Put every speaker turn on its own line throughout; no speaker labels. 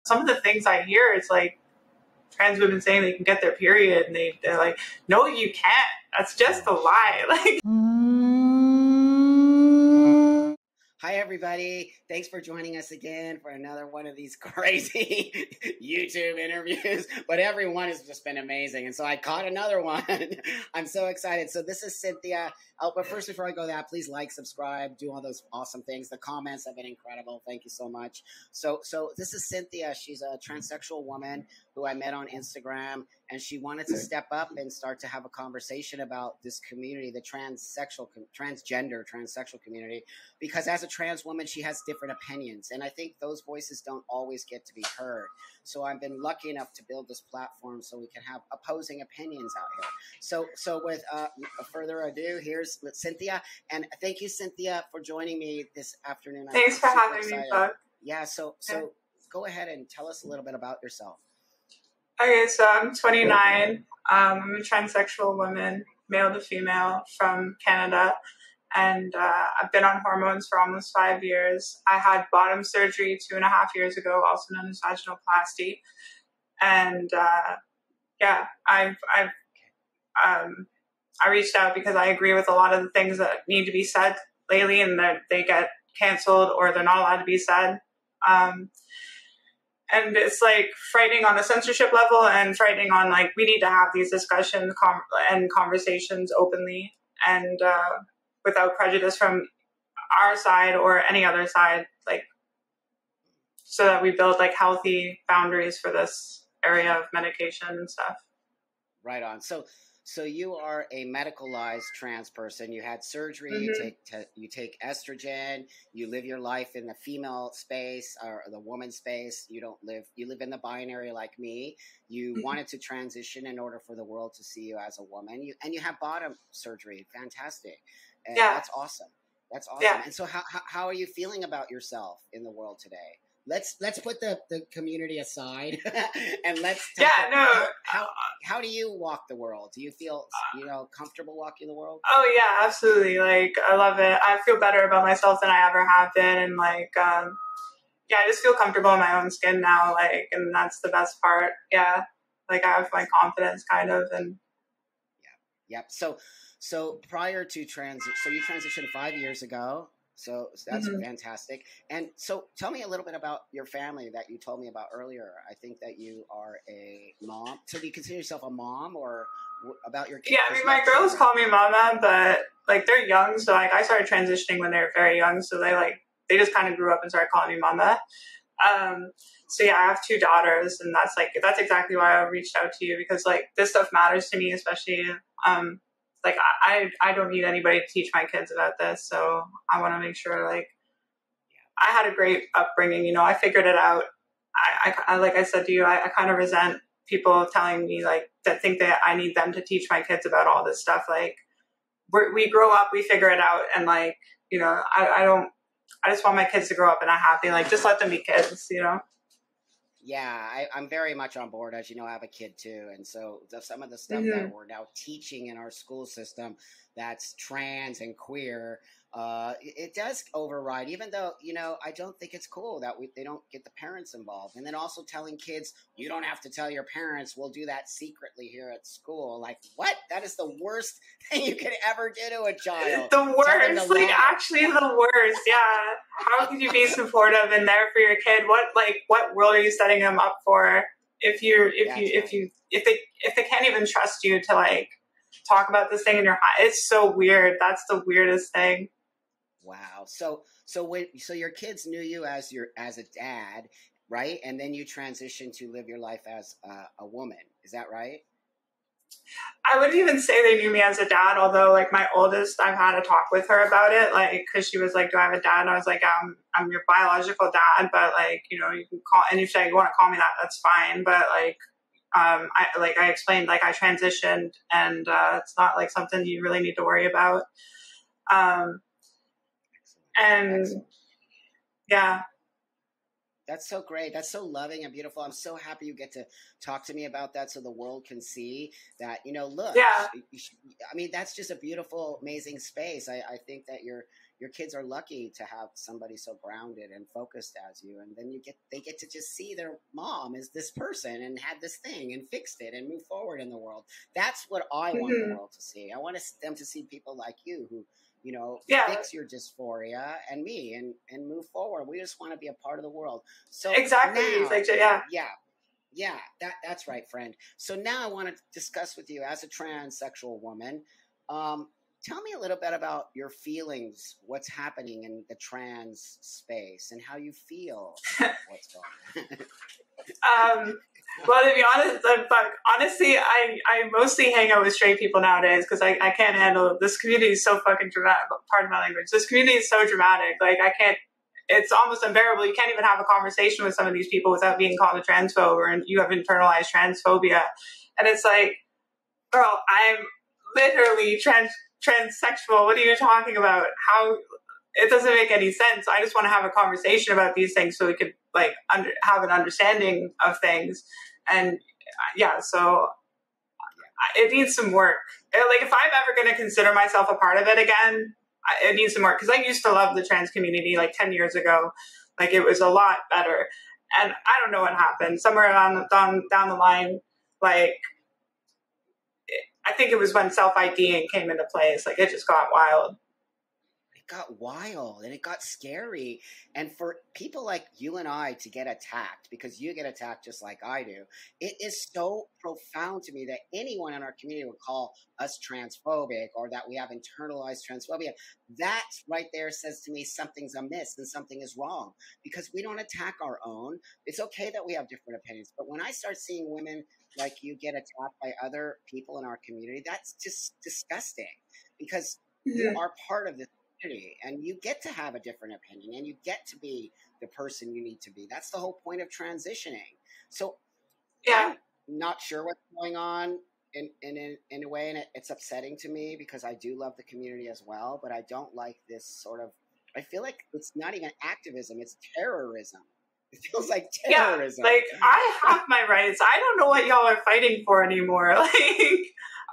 some of the things I hear, it's like trans women saying they can get their period, and they're like, no, you can't. That's just a lie. Like.
Hi, everybody. Thanks for joining us again for another one of these crazy YouTube interviews. But every one has just been amazing. And so I caught another one. I'm so excited. So this is Cynthia. Oh, but first, before I go that, please like, subscribe, do all those awesome things. The comments have been incredible. Thank you so much. So this is Cynthia. She's a transsexual woman who I met on Instagram, and she wanted to step up and start to have a conversation about this community, the transgender, transsexual community, because as a trans woman, she has different opinions, and I think those voices don't always get to be heard. So I've been lucky enough to build this platform so we can have opposing opinions out here. So with further ado, here's Cynthia, and thank you, Cynthia, for joining me this afternoon.
Thanks for having me, Buck.
Yeah, so go ahead and tell us a little bit about yourself.
Okay, so I'm 29. I'm a transsexual woman, male to female, from Canada. And I've been on hormones for almost 5 years. I had bottom surgery 2.5 years ago, also known as vaginoplasty. And I reached out because I agree with a lot of the things that need to be said lately, and that they get canceled or they're not allowed to be said. And it's like frightening on a censorship level, and frightening on, like, we need to have these discussions and conversations openly and without prejudice from our side or any other side, like, so that we build like healthy boundaries for this area of medication and stuff.
Right on. So you are a medicalized trans person. You had surgery.
Mm-hmm.
You take estrogen. You live your life in the female space or the woman space. You live in the binary like me. You
Mm-hmm.
wanted to transition in order for the world to see you as a woman. And you have bottom surgery. Fantastic. And
yeah,
that's awesome. That's awesome.
Yeah.
And so how are you feeling about yourself in the world today? Let's put the community aside and let's talk how do you walk the world? Do you feel comfortable walking the world?
Oh yeah, absolutely. Like, I love it. I feel better about myself than I ever have been, and like I just feel comfortable in my own skin now, like, and that's the best part. Yeah. Like, I have my confidence kind of, and
Yep. So prior to so you transitioned 5 years ago. So that's
mm-hmm.
fantastic. And so tell me a little bit about your family that you told me about earlier. I think that you are a mom. So do you consider yourself a mom, or about your kids?
Yeah, I mean, my girls call me mama, but like, they're young. So like, I started transitioning when they were very young. So they just kind of grew up and started calling me mama. So yeah, I have 2 daughters, and that's exactly why I reached out to you, because like, this stuff matters to me, especially, like, I don't need anybody to teach my kids about this. So I want to make sure, like, I had a great upbringing, I figured it out. I like I said to you, I kind of resent people telling me, like, that think that I need them to teach my kids about all this stuff. Like, we grow up, we figure it out. And like, I just want my kids to grow up and I'm happy. Like, just let them be kids,
Yeah, I'm very much on board. As you know, I have a kid too. And so some of the stuff
mm-hmm.
that we're now teaching in our school system that's trans and queer, it does override, even though, I don't think it's cool that they don't get the parents involved. And then also telling kids, you don't have to tell your parents, we'll do that secretly here at school. Like, what? That is the worst thing you could ever do to a child.
The worst, like, actually the worst. Yeah. How could you be supportive and there for your kid? What world are you setting them up for if they can't even trust you to, like, talk about this thing in your heart? It's so weird. That's the weirdest thing.
Wow. So your kids knew you as a dad, right? And then you transitioned to live your life as a woman. Is that right?
I wouldn't even say they knew me as a dad, although, like, my oldest, I've had a talk with her about it, like, because she was like, do I have a dad? And I was like, I'm your biological dad, but, like, you can call, and if you want to call me that, that's fine. But, like, I explained, like, I transitioned, and it's not, like, something you really need to worry about.
Excellent.
Yeah.
That's so great. That's so loving and beautiful. I'm so happy you get to talk to me about that so the world can see that, look,
yeah.
I mean, that's just a beautiful, amazing space. I think that you're your kids are lucky to have somebody so grounded and focused as you. And then they get to just see their mom as this person and had this thing and fixed it and move forward in the world. That's what I want the world to see. I want them to see people like you who, fix your dysphoria and me and move forward. We just want to be a part of the world. So
exactly.
Now, yeah, that's right, friend. So now I want to discuss with you as a transsexual woman. Tell me a little bit about your feelings, what's happening in the trans space, and how you feel what's going on.
Well, to be honest, honestly, I mostly hang out with straight people nowadays because I can't handle this community is so fucking dramatic. Pardon my language. This community is so dramatic. Like I can't. It's almost unbearable. You can't even have a conversation with some of these people without being called a transphobe or you have internalized transphobia. And it's like, girl, I'm literally transsexual. What are you talking about? How? It doesn't make any sense. I just want to have a conversation about these things so we could have an understanding of things. And so it needs some work. Like if I'm ever going to consider myself a part of it again, it needs some work. Because I used to love the trans community like 10 years ago. Like it was a lot better. And I don't know what happened. Somewhere down the line, like I think it was when self-IDing came into place. Like it just got wild.
Got wild and it got scary. And for people like you and I to get attacked, because you get attacked just like I do, it is so profound to me that anyone in our community would call us transphobic or that we have internalized transphobia. That right there says to me something's amiss and something is wrong, because we don't attack our own. It's okay that we have different opinions, but when I start seeing women like you get attacked by other people in our community, that's just disgusting, because you are part of this and you get to have a different opinion and you get to be the person you need to be. That's the whole point of transitioning. So I'm not sure what's going on in a way, and it's upsetting to me because I do love the community as well, but I don't like this sort of, I feel like it's not even activism, it's terrorism. It feels like terrorism.
Yeah, like I have my rights. I don't know what y'all are fighting for anymore. Like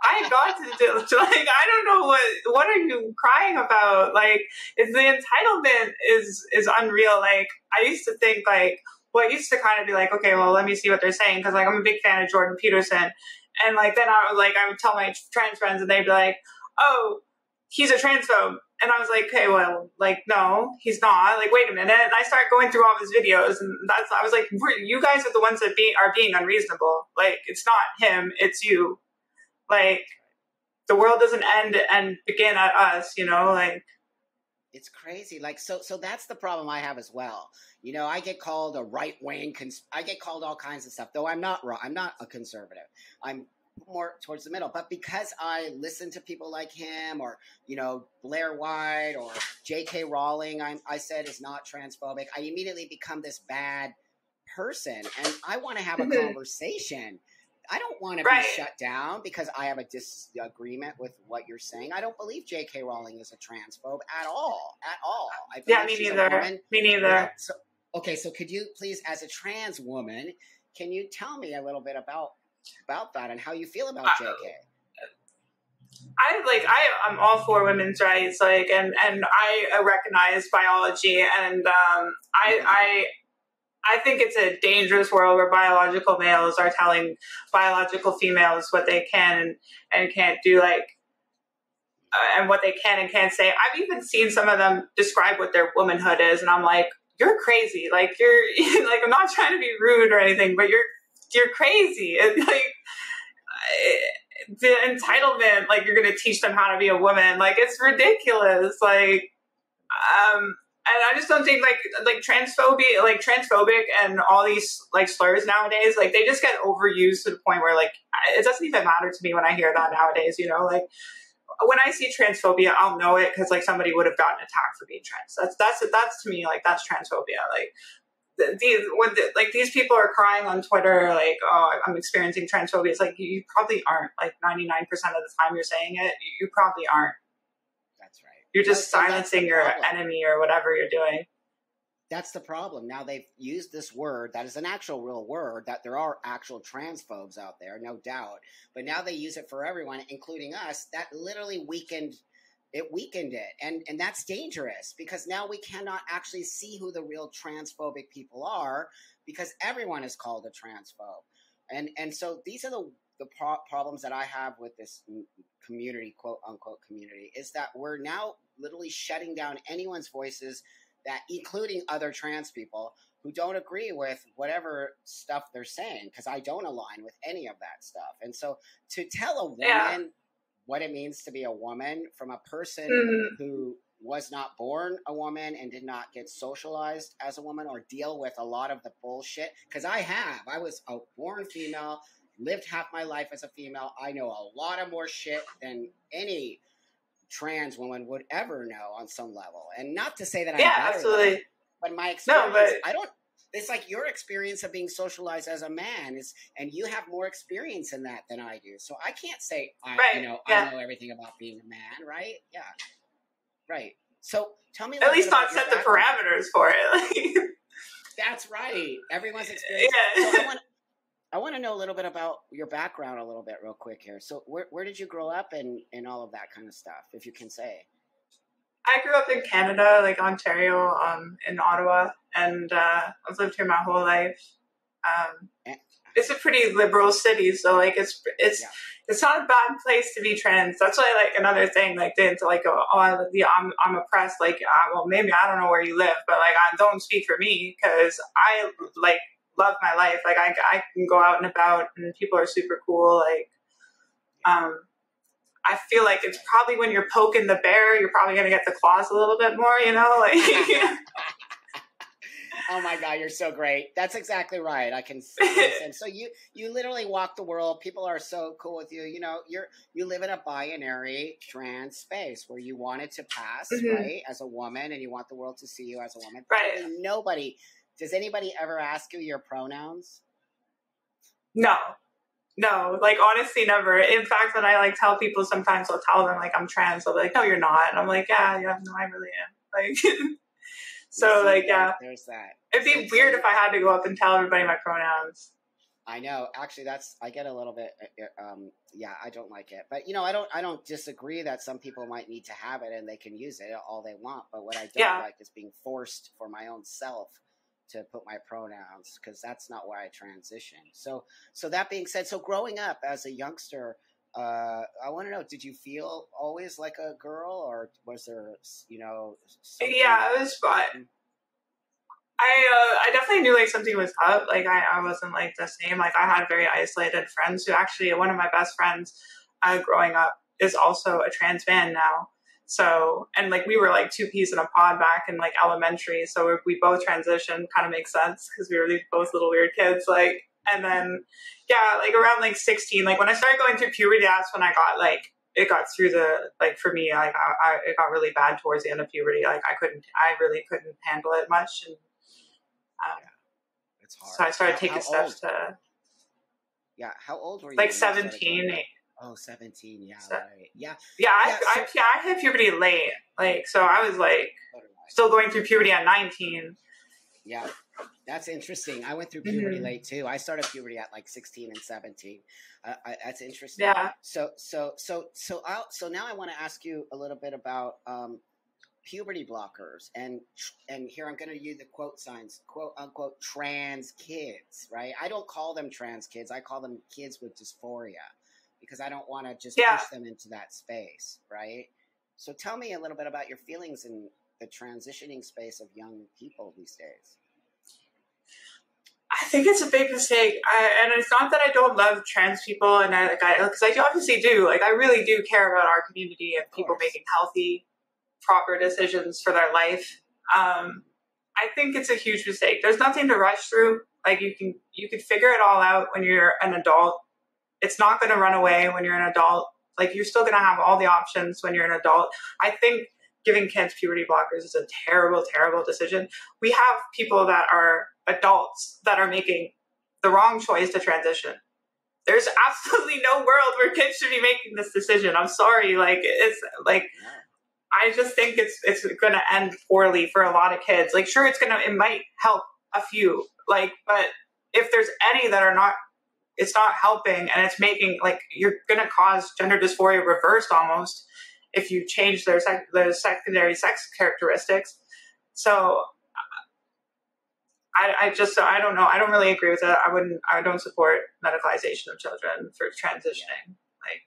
I got to do, like, I don't know what are you crying about? Like, it's the entitlement is unreal. Like, I used to think like, well, I used to kind of be like, okay, well, let me see what they're saying. Cause like, I'm a big fan of Jordan Peterson. And like, then I would tell my trans friends and they'd be like, oh, he's a transphobe. And I was like, okay, well, like, no, he's not. Like, wait a minute. And I started going through all his videos and I was like, you guys are the ones that are being unreasonable. Like, it's not him, it's you. Like, the world doesn't end and begin at us, like.
It's crazy. Like, so that's the problem I have as well. I get called a right wing. I get called all kinds of stuff, though I'm not a conservative. I'm more towards the middle. But because I listen to people like him or, Blair White or J.K. Rowling, I said is not transphobic, I immediately become this bad person. And I want to have a conversation. I don't want to be shut down because I have a disagreement with what you're saying. I don't believe J.K. Rowling is a transphobe at all.
Me neither. Me neither.
So could you please, as a trans woman, can you tell me a little bit about that and how you feel about J.K.?
I'm all for women's rights, like, and I recognize biology, and I think it's a dangerous world where biological males are telling biological females what they can and can't do, like, and what they can and can't say. I've even seen some of them describe what their womanhood is, and I'm like, you're crazy. Like, you're like, I'm not trying to be rude or anything, but you're crazy. And like, the entitlement, like, you're going to teach them how to be a woman. Like, it's ridiculous. Like, and I just don't think like transphobia, like transphobic and all these like slurs nowadays, like they just get overused to the point where like it doesn't even matter to me when I hear that nowadays, like when I see transphobia, I'll know it because like somebody would have gotten attacked for being trans. That's to me, like, that's transphobia. Like these people are crying on Twitter, like, oh, I'm experiencing transphobia. It's like, you probably aren't. Like 99% of the time you're saying it, you probably aren't.
That's right.
You're just silencing your enemy or whatever you're doing.
That's the problem. Now they've used this word that is an actual real word, that there are actual transphobes out there, no doubt. But now they use it for everyone, including us. That literally weakened it weakened it. And that's dangerous because now we cannot actually see who the real transphobic people are because everyone is called a transphobe. And so these are the problems that I have with this community, quote unquote community, is that we're now literally shutting down anyone's voices, that including other trans people who don't agree with whatever stuff they're saying, because I don't align with any of that stuff. And so to tell a woman what it means to be a woman from a person who was not born a woman and did not get socialized as a woman or deal with a lot of the bullshit, because I was a born female, lived half my life as a female. I know a lot of more shit than any trans woman would ever know on some level. And not to say that I'm better
absolutely.
Than them, but my experience, it's like your experience of being socialized as a man is, and you have more experience in that than I do. So I can't say, I know everything about being a man, right? Yeah. Right. So tell me
at least not set the parameters for it.
That's right. Everyone's experience. Yeah. So I want to know a little bit about your background a little bit real quick here. So where did you grow up and all of that kind of stuff, if you can say?
I grew up in Canada, like Ontario, in Ottawa, and I've lived here my whole life. It's a pretty liberal city, so like it's not a bad place to be trans. That's why, like, another thing, like, they like, I'm oppressed. Like, well, maybe I don't know where you live, but like, I don't speak for me because I like love my life. Like, I can go out and about, and people are super cool. Like, I feel like it's probably when you're poking the bear, you're probably going to get the claws a little bit more, you know? Like,
oh my God, you're so great. That's exactly right. I can and so you literally walk the world. People are so cool with you. You know, you live in a binary trans space where you want it to pass, right, as a woman, and you want the world to see you as a woman.
Right.
Does anybody ever ask you your pronouns?
No, like, honestly, never. In fact, when I like tell people, sometimes I'll tell them like I'm trans, they'll be like, no, you're not. And I'm like, yeah, no, I really am. Like, so like,
there's that.
It'd be weird if I had to go up and tell everybody my pronouns.
I know. Actually, I get a little bit, I don't like it. But, you know, I don't disagree that some people might need to have it and they can use it all they want. But what I don't like is being forced for my own self to put my pronouns, because that's not why I transitioned. So that being said, so growing up as a youngster, I want to know, did you feel always like a girl, or was there, you know?
It was fun. I definitely knew like something was up. Like I wasn't like the same. Like I had very isolated friends who actually, one of my best friends growing up is also a trans man now. So, and like we were like two peas in a pod back in like elementary. So we both transitioned, kind of makes sense because we were both little weird kids. Like, and then, like around like 16, like when I started going through puberty, that's when I got like, it got through like for me, like it got really bad towards the end of puberty. Like I really couldn't handle it much. And
it's hard.
So I started taking steps to.
Yeah. How old were you?
Like 17.
Oh, 17. Yeah.
So,
right. Yeah.
I hit puberty late. Like, so I was like still going through puberty at 19.
Yeah. That's interesting. I went through puberty late too. I started puberty at like 16 and 17. That's interesting.
Yeah.
So now I want to ask you a little bit about puberty blockers, and here I'm going to use the quote signs, quote unquote, trans kids, right? I don't call them trans kids. I call them kids with dysphoria, because I don't want to just push them into that space, right? So tell me a little bit about your feelings in the transitioning space of young people these days.
I think it's a big mistake. And it's not that I don't love trans people, and because I obviously do. Like, I really do care about our community and people making healthy, proper decisions for their life. I think it's a huge mistake. There's nothing to rush through. Like, you can figure it all out when you're an adult. It's not going to run away when you're an adult. Like, you're still going to have all the options when you're an adult. I think giving kids puberty blockers is a terrible, terrible decision. We have people that are adults that are making the wrong choice to transition. There's absolutely no world where kids should be making this decision. I'm sorry. Like, it's like, I just think it's going to end poorly for a lot of kids. Like, sure, it might help a few, like, but if there's any that are not, it's not helping, and it's making, like, you're going to cause gender dysphoria reversed almost. if you change their secondary sex characteristics. So I don't know. I don't really agree with it. I don't support medicalization of children for transitioning. Like,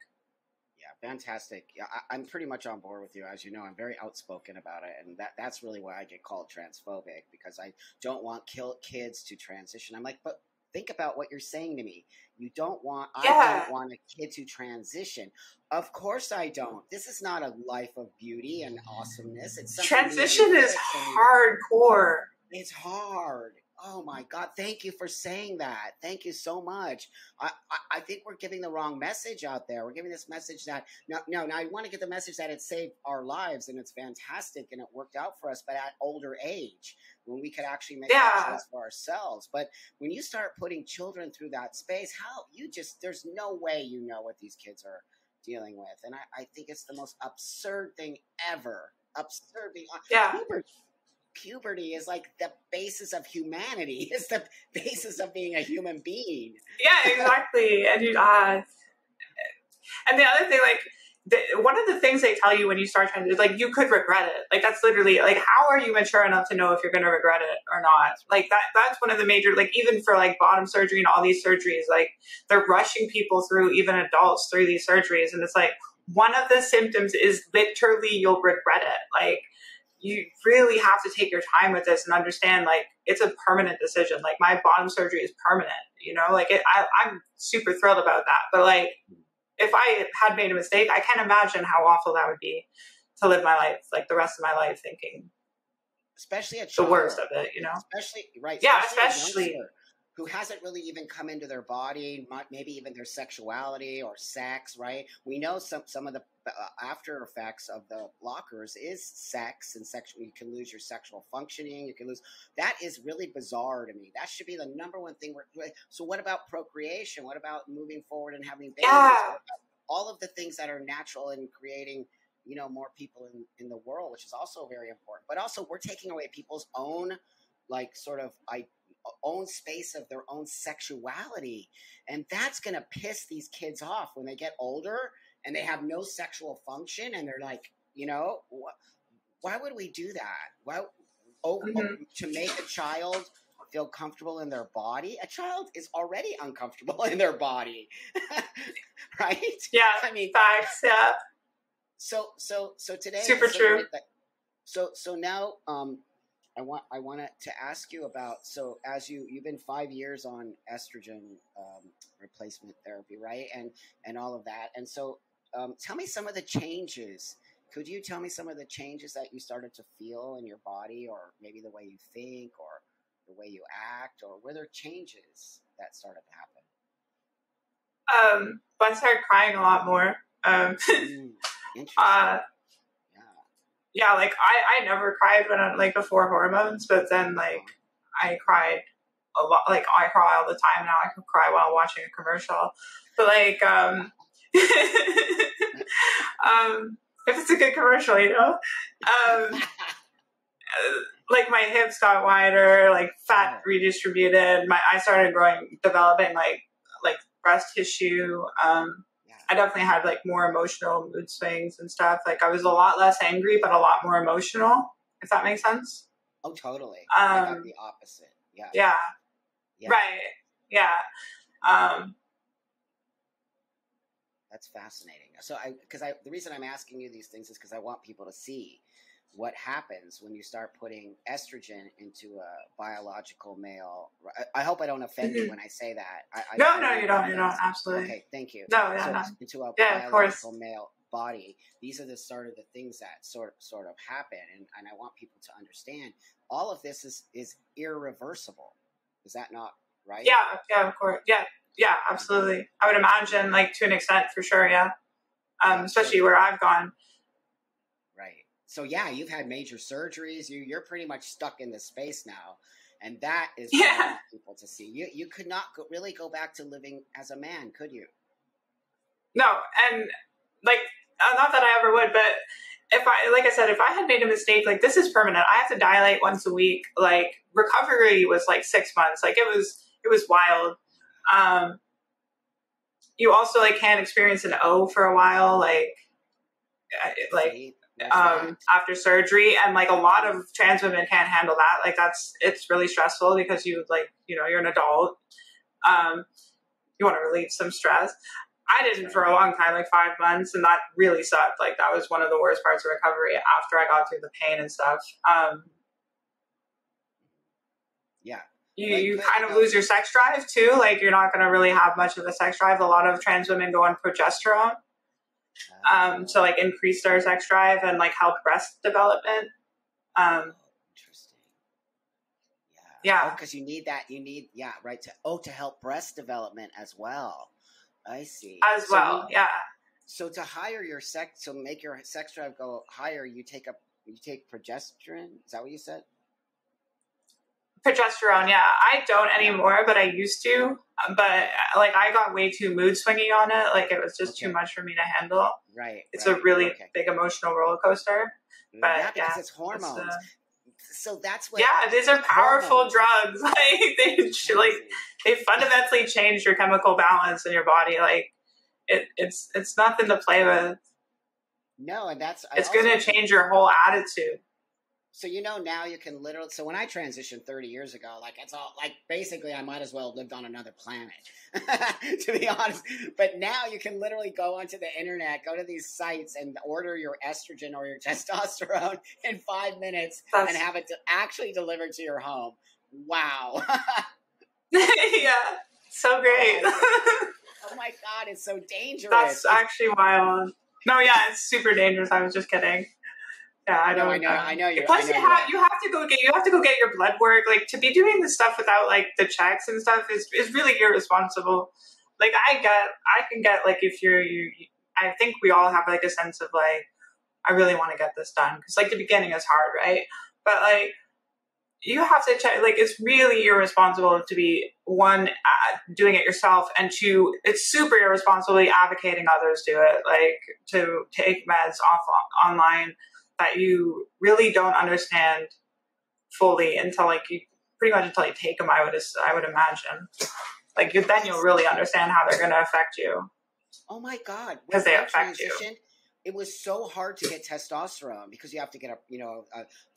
yeah, fantastic. Yeah, I'm pretty much on board with you. As you know, I'm very outspoken about it, and that's really why I get called transphobic, because I don't want kids to transition. I'm like, but think about what you're saying to me. I don't want a kid to transition. Of course I don't. This is not a life of beauty and awesomeness. It's
transition is hardcore.
It's hard. Oh my God. Thank you for saying that. Thank you so much. I think we're giving the wrong message out there. We're giving this message that now I want to get the message that it saved our lives and it's fantastic and it worked out for us, but at older age when we could actually make that choice for ourselves. But when you start putting children through that space, there's no way you know what these kids are dealing with. And I think it's the most absurd thing ever. Absurd.
Yeah.
Puberty is like the basis of humanity. It's the basis of being a human being.
Yeah, exactly. And and the other thing, like, one of the things they tell you when you start transitioning is, like, you could regret it. Like, that's literally, like, how are you mature enough to know if you're going to regret it or not? Like, that's one of the major, like, even for, like, bottom surgery and all these surgeries, like, they're rushing people through, even adults, through these surgeries. And it's like, one of the symptoms is literally you'll regret it. Like, you really have to take your time with this and understand, like, it's a permanent decision. Like, my bottom surgery is permanent, you know, like, I'm super thrilled about that. But, like, if I had made a mistake, I can't imagine how awful that would be to live my life, like, the rest of my life thinking,
especially
the worst of it, you know?
Especially, right.
Yeah,
especially who hasn't really even come into their body, maybe even their sexuality or sex, right? We know some of the after effects of the blockers is sex and sexual. You can lose your sexual functioning. You can lose. That is really bizarre to me. That should be the number one thing. So what about procreation? What about moving forward and having babies?
Yeah.
All of the things that are natural in creating, you know, more people in the world, which is also very important. But also we're taking away people's own, like, sort of own space of their own sexuality. And that's going to piss these kids off when they get older and they have no sexual function. And they're like, you know, why would we do that? To make a child feel comfortable in their body? A child is already uncomfortable in their body. Right?
Yeah.
I mean,
facts. Yeah.
So today,
super true.
So now, I wanted to ask you about, so as you've been 5 years on estrogen replacement therapy, right? And all of that. And so tell me some of the changes. Could you tell me some of the changes that you started to feel in your body, or maybe the way you think or the way you act, or were there changes that started to happen?
But I started crying a lot more.
Interesting.
Yeah, like, I never cried when before hormones, but then, like, I cried a lot. Like, I cry all the time now. I can cry while watching a commercial. But, like, if it's a good commercial, you know? Like, my hips got wider, like, fat redistributed. I started developing, like breast tissue. I definitely had, like, more emotional mood swings and stuff. Like, I was a lot less angry, but a lot more emotional, if that makes sense.
Oh, totally. I got the opposite. Yeah.
Right. Yeah.
That's fascinating. So the reason I'm asking you these things is because I want people to see what happens when you start putting estrogen into a biological male. I hope I don't offend you when I say that.
No, you don't. You don't. Absolutely.
Okay, thank you.
No, yeah,
so into a biological male body, these are the sort of the things that sort of happen, and I want people to understand all of this is irreversible. Is that not right?
Yeah, of course. Yeah, absolutely. I would imagine, like, to an extent, for sure. Yeah. Especially where I've gone.
Right. So yeah, you've had major surgeries. You're pretty much stuck in this space now, and that is what I want people to see. You could not really go back to living as a man, could you?
No, and, like, not that I ever would, but if I had made a mistake, like, this is permanent. I have to dilate once a week. Like, recovery was like 6 months. Like, it was wild. You also, like, can't experience an O for a while. Like, like
See, there's that.
after surgery, and like a lot of trans women can't handle that. Like it's really stressful because you like, you know, you're an adult. You want to relieve some stress. I didn't for a long time, like 5 months, and that really sucked. Like that was one of the worst parts of recovery after I got through the pain and stuff.
Yeah.
You kind of lose your sex drive too. Like you're not going to really have much of a sex drive. A lot of trans women go on progesterone. To like increase their sex drive and like help breast development.
Interesting.
Yeah.
Because you need that. You need, right. To help breast development as well. I see.
Yeah.
So to higher your sex, so make your sex drive go higher, you take progesterone. Is that what you said?
Progesterone, yeah. I don't anymore, but I used to. But like I got way too mood swingy on it. Like it was just too much for me to handle.
Right.
It's a really big emotional roller coaster. But
because it's hormones. So that's what.
Yeah, these are powerful drugs. Like they fundamentally change your chemical balance in your body. Like it's nothing to play with.
No, and
it's going to change your whole attitude.
So, you know, now you can literally, so when I transitioned 30 years ago, like it's all like basically I might as well have lived on another planet, to be honest. But now you can literally go onto the internet, go to these sites and order your estrogen or your testosterone in 5 minutes and have it actually delivered to your home. Wow.
Yeah, so great.
Oh my God, it's so dangerous.
That's actually wild. No, yeah, it's super dangerous. I was just kidding. Yeah, I know.
I know.
Plus, you have to go get your blood work. Like to be doing this stuff without like the checks and stuff is really irresponsible. Like I can get like if I think we all have like a sense of like I really want to get this done because like the beginning is hard, right? But like you have to check. Like it's really irresponsible to be one doing it yourself, and two, it's super irresponsibly advocating others do it. Like to take meds online that you really don't understand fully until you take them. I would imagine, like then you'll really understand how they're going to affect you.
Oh my God!
Because they affect you.
It was so hard to get testosterone because you have to get a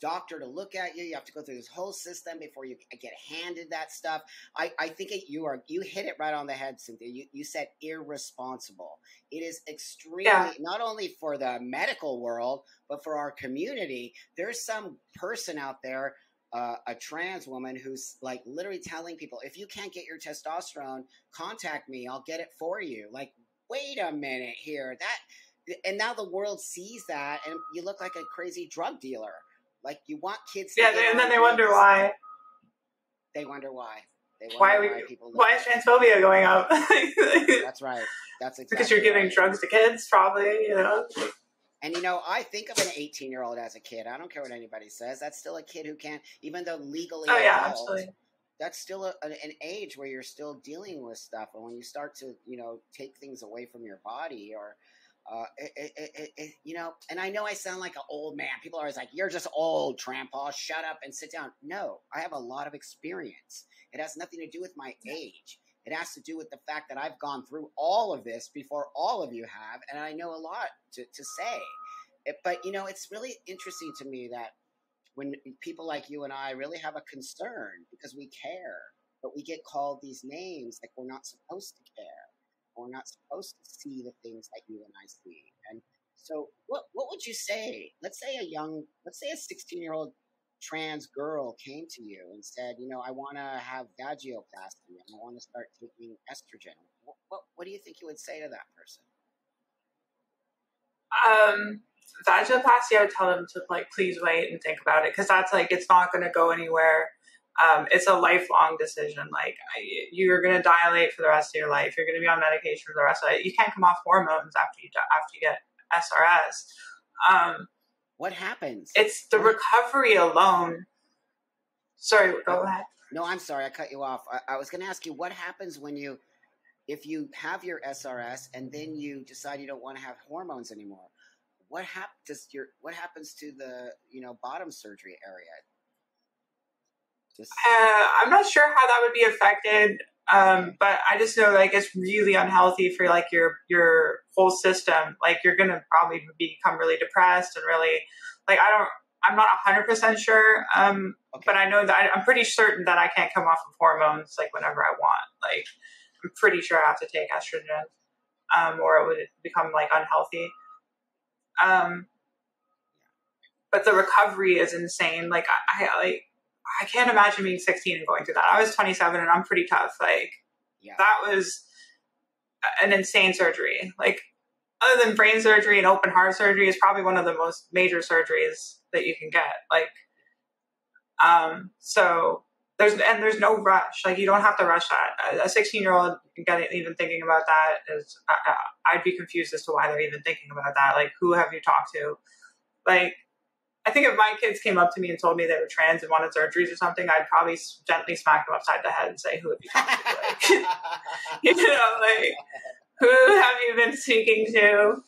doctor to look at you. You have to go through this whole system before you get handed that stuff. I think you hit it right on the head, Cynthia. You said irresponsible. It is extremely, not only for the medical world, but for our community. There's some person out there, a trans woman who's like literally telling people, if you can't get your testosterone, contact me. I'll get it for you. Like, wait a minute here. And now the world sees that, and you look like a crazy drug dealer. Like you want kids.
And then they wonder why.
They wonder why.
Why is transphobia going up?
That's right. That's exactly
because you're giving drugs to kids, probably. You know.
And I think of an 18-year-old as a kid. I don't care what anybody says. That's still a kid who can't, even though legally.
Oh yeah, absolutely.
That's still an age where you're still dealing with stuff, and when you start to take things away from your body or. And I know I sound like an old man. People are always like, you're just old, Tranpa, shut up and sit down. No, I have a lot of experience. It has nothing to do with my age. It has to do with the fact that I've gone through all of this before all of you have, and I know a lot to say. But it's really interesting to me that when people like you and I really have a concern because we care, but we get called these names like we're not supposed to care. We're not supposed to see the things that you and I see. And so what would you say? Let's say a 16-year-old trans girl came to you and said, I want to have vaginoplasty and I want to start taking estrogen. What do you think you would say to that person?
Vaginoplasty, I would tell them to please wait and think about it because that's it's not going to go anywhere. It's a lifelong decision. You're going to dilate for the rest of your life. You're going to be on medication for the rest of it. You can't come off hormones after you get SRS.
What happens?
It's the recovery alone. Sorry, go ahead.
No, I'm sorry. I cut you off. I was going to ask you what happens if you have your SRS and then you decide you don't want to have hormones anymore. What happens to the bottom surgery area?
I'm not sure how that would be affected. But I just know like it's really unhealthy for like your whole system. Like you're gonna probably become really depressed and really like I'm not 100% sure. But I know that I'm pretty certain that I can't come off of hormones like whenever I want. Like I'm pretty sure I have to take estrogen, or it would become like unhealthy. But the recovery is insane. Like I can't imagine being 16 and going through that. I was 27 and I'm pretty tough. Like that was an insane surgery. Like other than brain surgery and open heart surgery is probably one of the most major surgeries that you can get. Like, so there's no rush. Like you don't have to rush that. A 16-year-old even thinking about that is, I'd be confused as to why they're even thinking about that. Like who have you talked to? Like, I think if my kids came up to me and told me they were trans and wanted surgeries or something, I'd probably gently smack them upside the head and say, who have you talked to? Like, you know, like, who have you been speaking to?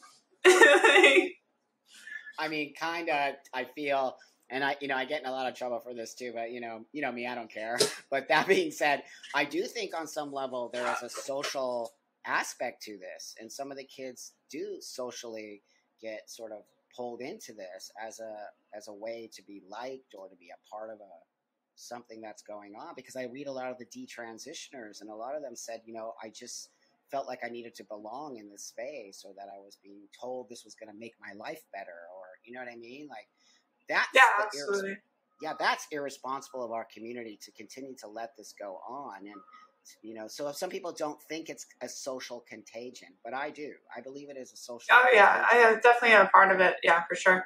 I mean, kind of, I feel, and I get in a lot of trouble for this too, but you know me, I don't care. But that being said, I do think on some level there is a social aspect to this, and some of the kids do socially get sort of pulled into this as a way to be liked or to be a part of something that's going on. Because I read a lot of the detransitioners, and a lot of them said, I just felt like I needed to belong in this space, or that I was being told this was going to make my life better, or you know what I mean? Like that's
absolutely.
That's irresponsible of our community to continue to let this go on. And so if some people don't think it's a social contagion, but I do. I believe it is a social contagion.
I definitely am a part of it. Yeah, for sure.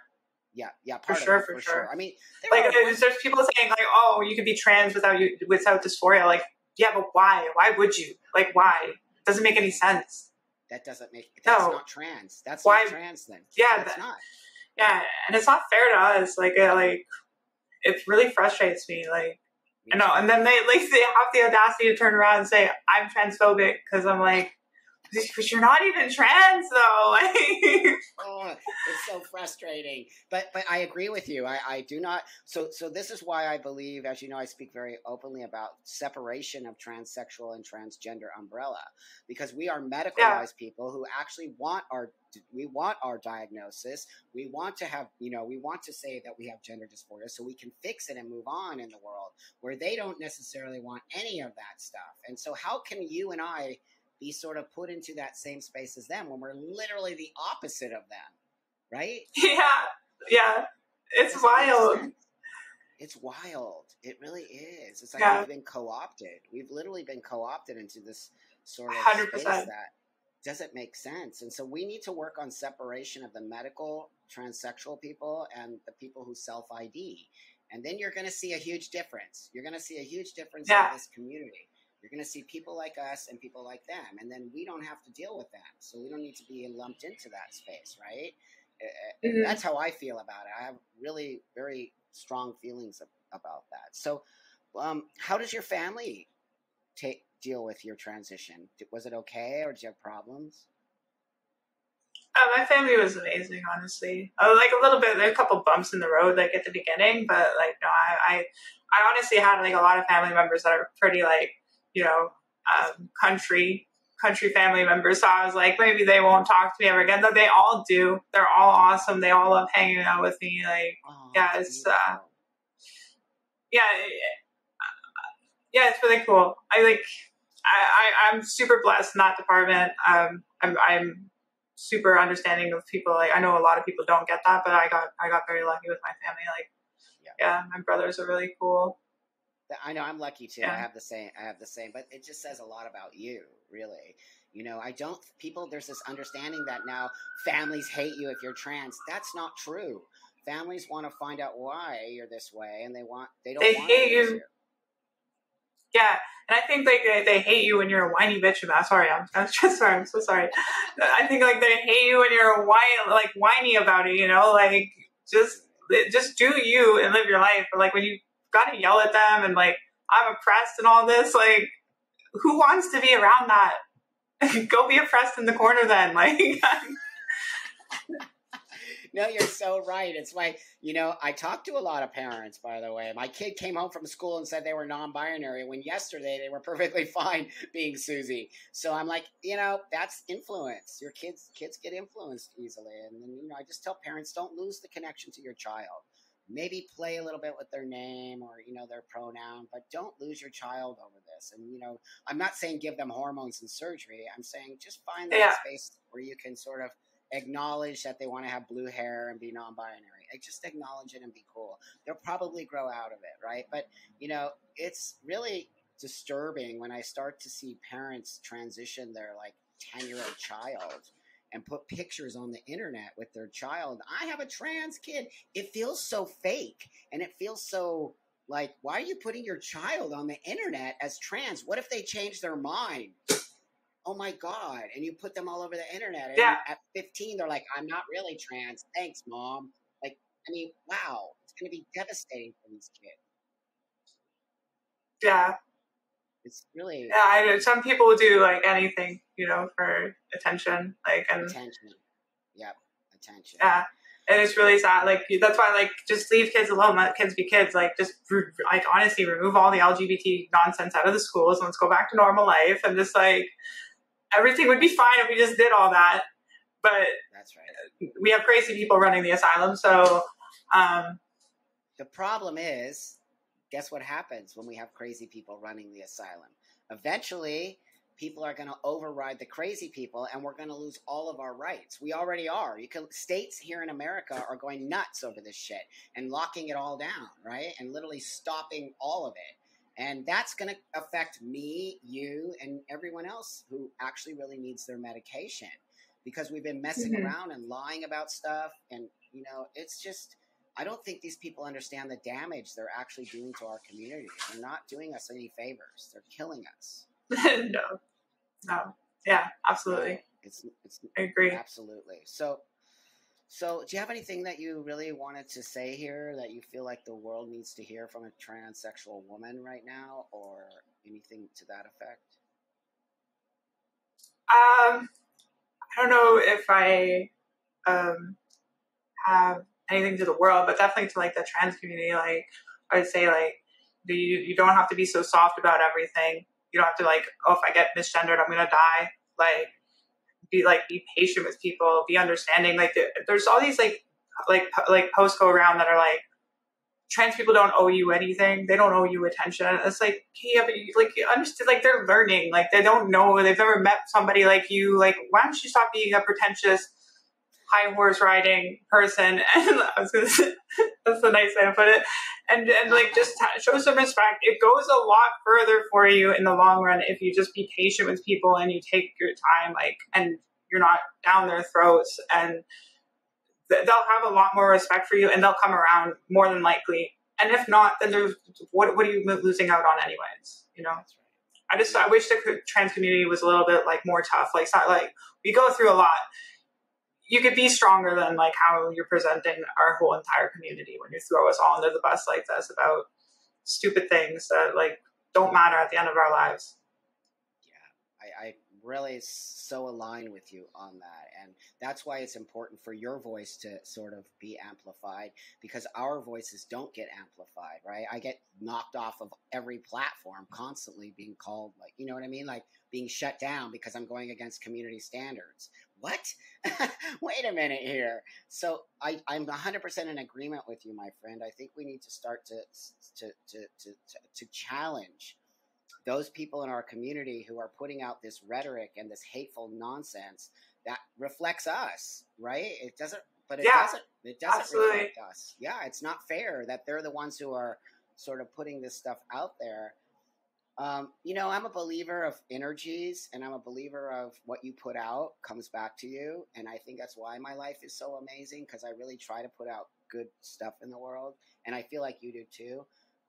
Yeah,
for sure.
I mean,
there's people saying like, oh, you could be trans without dysphoria. Like, yeah, but why? Why would you? Like, why? It doesn't make any sense.
That's not trans. That's why, not trans then.
Yeah,
that's not.
Yeah, and it's not fair to us. Like it really frustrates me. Like, I know, and then they have the audacity to turn around and say I'm transphobic because I'm like, but you're not even trans though.
Oh, it's so frustrating. But I agree with you. I do not. So this is why I believe, as you know, I speak very openly about separation of transsexual and transgender umbrella, because we are medicalized people who actually want our diagnosis. We want to have, we want to say that we have gender dysphoria so we can fix it and move on in the world, where they don't necessarily want any of that stuff. And so how can you and I be sort of put into that same space as them when we're literally the opposite of them, right?
Yeah. It's wild.
It's wild. It really is. It's like we've been co-opted. We've literally been co-opted into this sort of 100%. Space that doesn't make sense. And so we need to work on separation of the medical transsexual people and the people who self-ID. And then you're going to see a huge difference. You're going to see a huge difference in this community. You're going to see people like us and people like them, and then we don't have to deal with them. So we don't need to be lumped into that space, right? Mm-hmm. That's how I feel about it. I have really very strong feelings about that. So how does your family deal with your transition? Was it okay, or did you have problems?
My family was amazing, honestly. Like a little bit, there were a couple bumps in the road, like at the beginning, but like no, I honestly had like a lot of family members that are pretty like, country family members. So I was like, maybe they won't talk to me ever again. But they all do. They're all awesome. They all love hanging out with me. Like, it's it's really cool. I'm super blessed in that department. I'm super understanding of people. Like, I know a lot of people don't get that, but I got very lucky with my family. Like, my brothers are really cool.
I know I'm lucky too. I have the same, but it just says a lot about you, really. There's this understanding that now families hate you if you're trans. That's not true. Families want to find out why you're this way, and they hate you.
Yeah, and I think like they hate you when you're a whiny bitch about. Sorry, I'm so sorry. I think like they hate you when you're whiny about it. Like just do you and live your life. But like when you gotta yell at them and like I'm oppressed and all this, like who wants to be around that? Go be oppressed in the corner then. Like
No, you're so right. It's like, I talk to a lot of parents, by the way. My kid came home from school and said they were non-binary when yesterday they were perfectly fine being Susie. So I'm like, that's influence. Your kids get influenced easily. And then, I just tell parents, don't lose the connection to your child. Maybe play a little bit with their name or, their pronoun, but don't lose your child over this. And, I'm not saying give them hormones and surgery. I'm saying just find that space where you can sort of acknowledge that they want to have blue hair and be non-binary. Just acknowledge it and be cool. They'll probably grow out of it, right? But, it's really disturbing when I start to see parents transition their 10-year-old child and put pictures on the internet with their child. I have a trans kid. It feels so fake, and it feels so like, why are you putting your child on the internet as trans? What if they change their mind? Oh my God. And you put them all over the internet. And at 15, they're like, I'm not really trans. Thanks, Mom. Wow. It's going to be devastating for these kids.
Yeah.
It's really...
Yeah, I know. Some people do anything, for attention.
Attention. Yep. Attention.
Yeah. And it's really sad. That's why, just leave kids alone. Let kids be kids. Just, honestly, remove all the LGBT nonsense out of the schools. And let's go back to normal life. And just, everything would be fine if we just did all that. But
that's right.
We have crazy people running the asylum. So
the problem is, guess what happens when we have crazy people running the asylum? Eventually, people are going to override the crazy people, and we're going to lose all of our rights. We already are. States here in America are going nuts over this shit and locking it all down, right? And literally stopping all of it. And that's going to affect me, you, and everyone else who actually really needs their medication, because we've been messing around and lying about stuff. And, it's just, I don't think these people understand the damage they're actually doing to our community. They're not doing us any favors. They're killing us.
No. Yeah, absolutely.
It's
I agree.
Absolutely. So do you have anything that you really wanted to say here that you feel like the world needs to hear from a transsexual woman right now, or anything to that effect?
I don't know if I have anything to the world, but definitely to the trans community. I would say you don't have to be so soft about everything. You don't have to oh, if I get misgendered, I'm gonna die. Be patient with people, be understanding. There's all these posts go around that are trans people don't owe you anything. They don't owe you attention. It's yeah, but you understand, they're learning. They don't know. They've never met somebody like you. Why don't you stop being a pretentious high horse riding person? And I was gonna say, that's a nice way to put it. And just show some respect. It goes a lot further for you in the long run if you just be patient with people and you take your time, and you're not down their throats, and they'll have a lot more respect for you, and they'll come around more than likely. And if not, then there's what are you losing out on anyways?
That's right.
I wish the trans community was a little bit more tough. It's not we go through a lot. You could be stronger than how you're presenting our whole entire community when you throw us all under the bus like this about stupid things that don't matter at the end of our lives.
Yeah, I really so align with you on that. And that's why it's important for your voice to sort of be amplified, because our voices don't get amplified, right? I get knocked off of every platform, constantly being called you know what I mean? Being shut down because I'm going against community standards. What? Wait a minute here. So I'm 100% in agreement with you, my friend. I think we need to start to challenge those people in our community who are putting out this rhetoric and this hateful nonsense that reflects us, right? It doesn't
absolutely.
reflect us. Yeah, it's not fair that they're the ones who are sort of putting this stuff out there. I'm a believer of energies, and I'm a believer of what you put out comes back to you. And I think that's why my life is so amazing, because I really try to put out good stuff in the world. And I feel like you do too.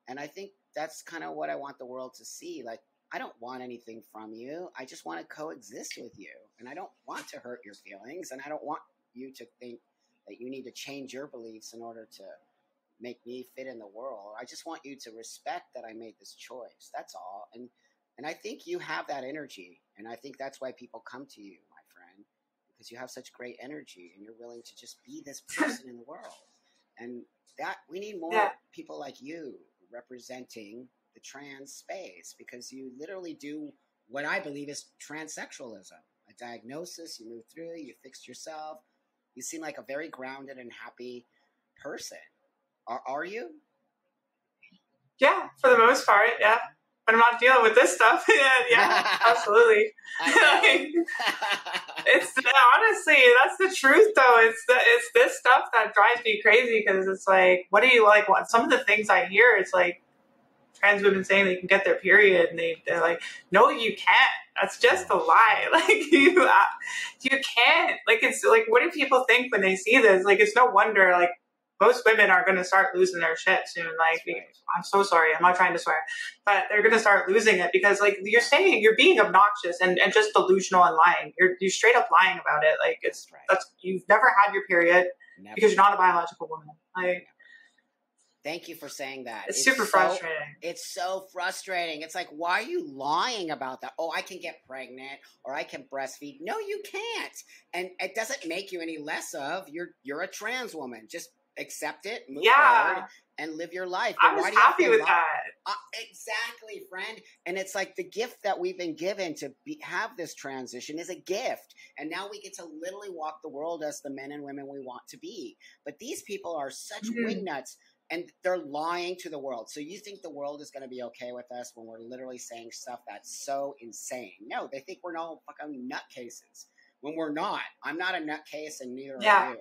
And I think that's kind of what I want the world to see. I don't want anything from you. I just want to coexist with you. And I don't want to hurt your feelings. And I don't want you to think that you need to change your beliefs in order to make me fit in the world. I just want you to respect that I made this choice. That's all. And I think you have that energy. And I think that's why people come to you, my friend, because you have such great energy and you're willing to just be this person in the world. And that we need more people like you representing the trans space, because you literally do what I believe is transsexualism. A diagnosis, you move through, you fixed yourself. You seem like a very grounded and happy person. Are you?
Yeah, for the most part, yeah. But I'm not dealing with this stuff. Yeah, absolutely. It's honestly, that's the truth, though. It's this stuff that drives me crazy, because it's like, what do you like? What some of the things I hear, it's like trans women saying they can get their period, and they're like, no, you can't. That's just a lie. Like you can't. Like, it's like, what do people think when they see this? Like, it's no wonder like most women are going to start losing their shit soon. Like, I'm so sorry, I'm not trying to swear, but they're going to start losing it, because like you're saying, you're being obnoxious and just delusional and lying. You're straight up lying about it. Like, that's you've never had your period because you're not a biological woman. Like,
thank you for saying that.
It's super frustrating.
It's so frustrating. It's like, why are you lying about that? Oh, I can get pregnant or I can breastfeed. No, you can't. And it doesn't make you any less of. You're a trans woman. Just accept it, move forward, and live your life.
But I was happy with that.
Exactly, friend. And it's like the gift that we've been given to have this transition is a gift. And now we get to literally walk the world as the men and women we want to be. But these people are such wingnuts. And they're lying to the world. So you think the world is going to be okay with us when we're literally saying stuff that's so insane? No, they think we're all fucking nutcases when we're not. I'm not a nutcase, and neither are you.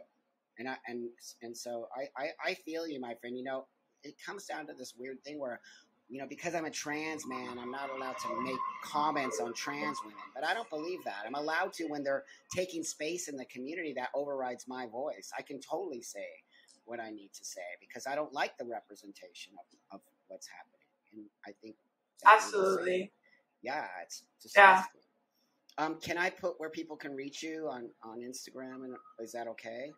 And so I feel you, my friend. You know, it comes down to this weird thing where, you know, because I'm a trans man, I'm not allowed to make comments on trans women. But I don't believe that. I'm allowed to when they're taking space in the community that overrides my voice. I can totally say what I need to say, because I don't like the representation of what's happening. And I think
absolutely,
it's disgusting. Can I put where people can reach you on Instagram, and is that okay?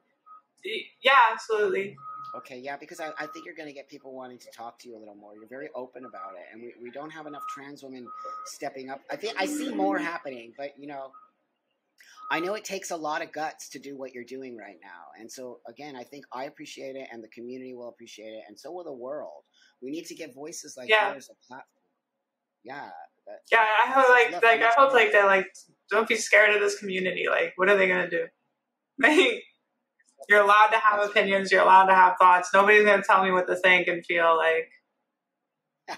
Yeah, absolutely.
Okay, yeah, because I think you're going to get people wanting to talk to you a little more. You're very open about it, and we don't have enough trans women stepping up. I see more happening, but you know, I know it takes a lot of guts to do what you're doing right now. And so, again, I think I appreciate it, and the community will appreciate it, and so will the world. We need to give voices like yours a platform.
I hope I hope they're like, don't be scared of this community. Like, what are they going to do? Like, you're allowed to have opinions. You're allowed to have thoughts. Nobody's going to tell me what to think and feel. Like,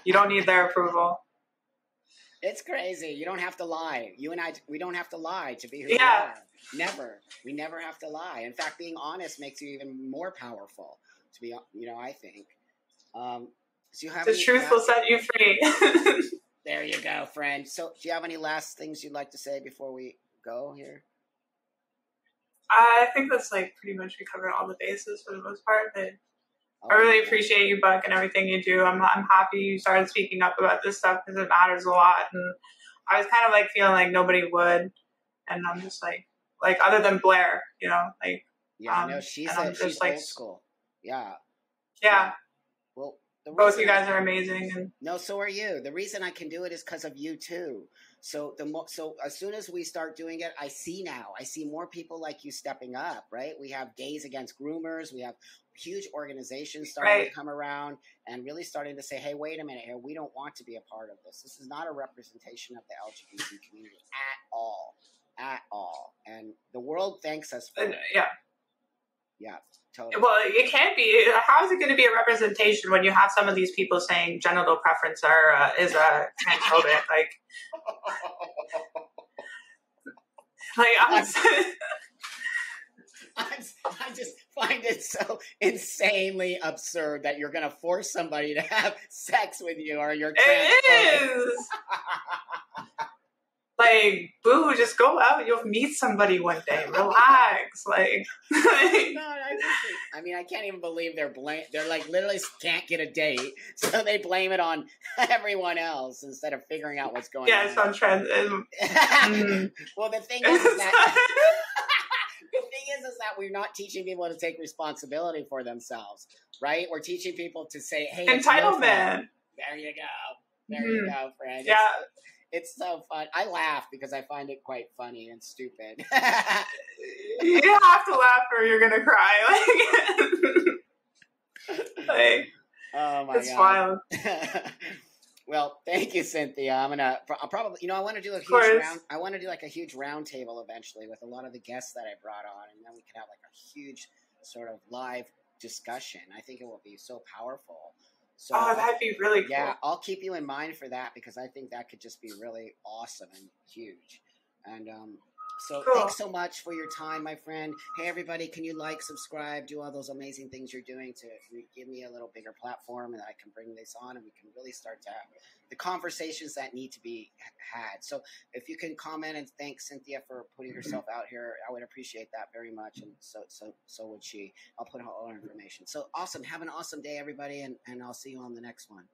you don't need their approval.
It's crazy. You don't have to lie. You and I, we don't have to lie to be who we are. Never. We never have to lie. In fact, being honest makes you even more powerful. To be, you know, I think. So you have
the truth will set you free.
There you go, friend. So, do you have any last things you'd like to say before we go here?
I think that's like pretty much we covered all the bases for the most part. But I really appreciate you, Buck, and everything you do. I'm happy you started speaking up about this stuff, because it matters a lot. And I was kind of like feeling like nobody would, and I'm just like other than Blair, you know, like
no, she's old school. Yeah. Well,
both you guys are amazing, and
no, so are you. The reason I can do it is because of you too. So so as soon as we start doing it, I see more people like you stepping up. Right? We have Gays Against Groomers. We have huge organizations starting to come around and really starting to say, hey, wait a minute here. We don't want to be a part of this. This is not a representation of the LGBT community at all. And the world thanks us for it. Yeah, totally.
Well, it can't be. How is it going to be a representation when you have some of these people saying genital preference is transphobic?
I just find it so insanely absurd that you're going to force somebody to have sex with you, or you're transphobic.
It is. Like, boo, just go out. You'll meet somebody one day. Relax. Like,
no, I mean, I can't even believe they're like literally can't get a date, so they blame it on everyone else instead of figuring out what's going on.
Yeah, it's on trend.
Well, the thing is that the thing is that we're not teaching people to take responsibility for themselves, right? We're teaching people to say, "Hey,
entitlement."
There you go. There you go, friend.
Yeah.
It's so fun. I laugh because I find it quite funny and stupid.
You have to laugh or you're gonna cry. Like
Oh my
it's
God.
wild.
Well, thank you, Cynthia. I'll probably, I want to do a
Of
huge
course.
I want to do like a huge round table eventually with a lot of the guests that I brought on, and then we could have like a huge sort of live discussion. I think it will be so powerful. So
Oh, that'd be really cool.
yeah, I'll keep you in mind for that because I think that could just be really awesome and huge. And so
Cool.
thanks so much for your time, my friend. Hey, everybody, can you like, subscribe, do all those amazing things you're doing to give me a little bigger platform and I can bring this on and we can really start to have the conversations that need to be had. So if you can comment and thank Cynthia for putting herself out here, I would appreciate that very much. And so would she. I'll put all her information. So awesome. Have an awesome day, everybody. And I'll see you on the next one.